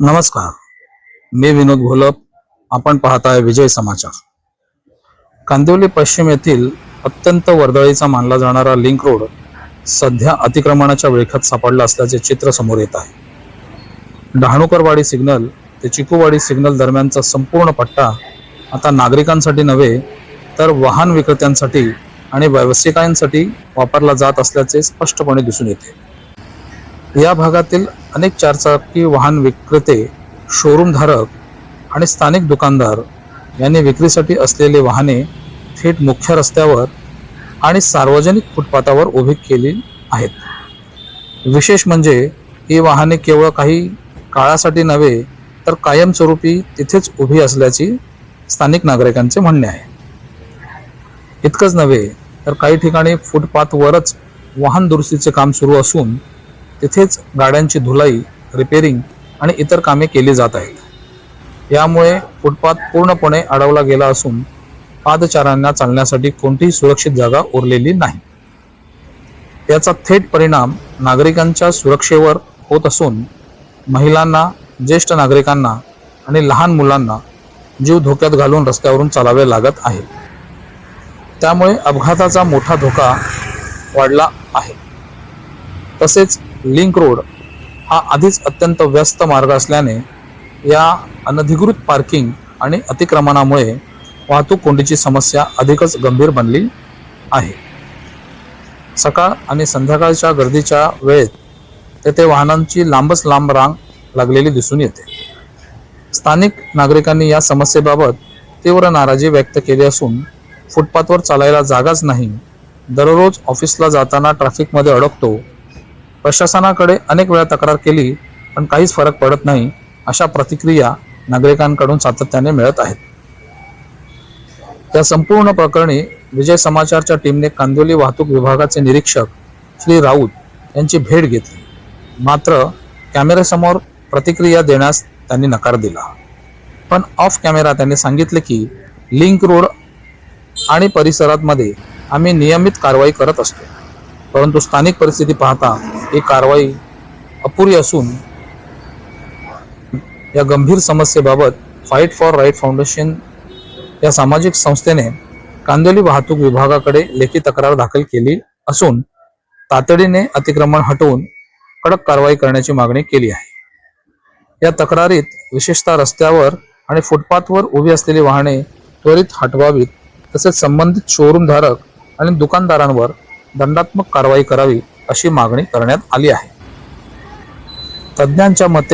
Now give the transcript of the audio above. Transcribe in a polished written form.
नमस्कार, मी विनोद घोलप. आपण पाहताय विजय समाचार. कांदिवली पश्चिम येथील अत्यंत वर्दळीचा मानला जाणारा लिंक रोड सध्या अतिक्रमणाच्या विळख्यात सापडला असल्याचे चित्र समोर येत आहे. डहाणूकरवाडी सिग्नल ते चिकूवाडी सिग्नल दरम्यानचा संपूर्ण पट्टा आता नागरिकांसाठी नव्हे तर वाहन विक्रेत्यांसाठी आणि व्यावसायिकांसाठी वापरला जात असल्याचे स्पष्टपणे दिसून येते. या भागातील अनेक चारचाकी वाहन विक्रेते, शोरूम धारक आणि स्थानिक दुकानदार यांनी विक्रीसाठी असलेली वाहने थेट मुख्य रस्त्यावर आणि सार्वजनिक फुटपाथावर उभी केली आहेत. विशेष म्हणजे ही वाहने केवळ काही काळासाठी नव्हे तर कायमस्वरूपी तिथेच उभी असल्याची स्थानिक नागरिकांचे म्हणणे आहे. इतकंच नव्हे तर काही ठिकाणी फुटपाथवरच वाहन दुरुस्तीचे काम सुरू असून तिथेच गाड्यांची धुलाई, रिपेरिंग आणि इतर कामे केली जात आहेत. यामुळे फुटपाथ पूर्णपणे अडवला गेला असून पादचाऱ्यांना चालण्यासाठी कोणतीही सुरक्षित जागा उरलेली नाही. याचा थेट परिणाम नागरिकांच्या सुरक्षेवर होत असून महिलांना, ज्येष्ठ नागरिकांना आणि लहान मुलांना जीव धोक्यात घालून रस्त्यावरून चालावे लागत आहे. त्यामुळे अपघाताचा मोठा धोका वाढला आहे. तसेच लिंक रोड हा आधीच अत्यंत व्यस्त मार्ग असल्याने या अनधिकृत पार्किंग आणि अतिक्रमणामुळे वाहतूक कोंडीची समस्या अधिकच गंभीर बनली आहे. सकाळ आणि संध्याकाळच्या गर्दीच्या वेळेत तेथे वाहनांची लांबच लांब रांग लागलेली दिसून येते. स्थानिक नागरिकांनी या समस्येबाबत तीव्र नाराजी व्यक्त केली असून फुटपाथवर चालायला जागाच नाही, दररोज ऑफिसला जाताना ट्रॅफिकमध्ये अडकतो, प्रशासनाकडे अनेक वेळा तक्रार केली पण काहीच फरक पडत नाही, अशा प्रतिक्रिया नागरिकांकडून सातत्याने मिळत आहेत. या संपूर्ण प्रकरणी विजय समाचारच्या टीमने कांदिवली वाहतूक विभागाचे निरीक्षक श्री राऊत यांची भेट घेतली. मात्र कॅमेऱ्यासमोर प्रतिक्रिया देण्यास त्यांनी नकार दिला. पण ऑफ कॅमेरा त्यांनी सांगितले की लिंक रोड आणि परिसरामध्ये आम्ही नियमित कारवाई करत असतो, परंतु स्थानिक परिस्थिती पाहता ही कारवाई अपुरी असून या गंभीर समस्येबाबत फाईट फॉर राईट फाउंडेशन या सामाजिक संस्थेने कांदिवली वाहतूक विभागाकडे लेखी तक्रार दाखल केली असून तातडीने अतिक्रमण हटवून कडक कारवाई करण्याची मागणी केली आहे. या तक्रारीत विशेषतः रस्त्यावर आणि फुटपाथवर उभी असलेली वाहने त्वरित हटवावीत, तसेच संबंधित शोरूम धारक आणि दुकानदारांवर दंडात्मक कारवाई करावी अशी मागणी करण्यात आली आहे. तज्ज्ञांच्या मते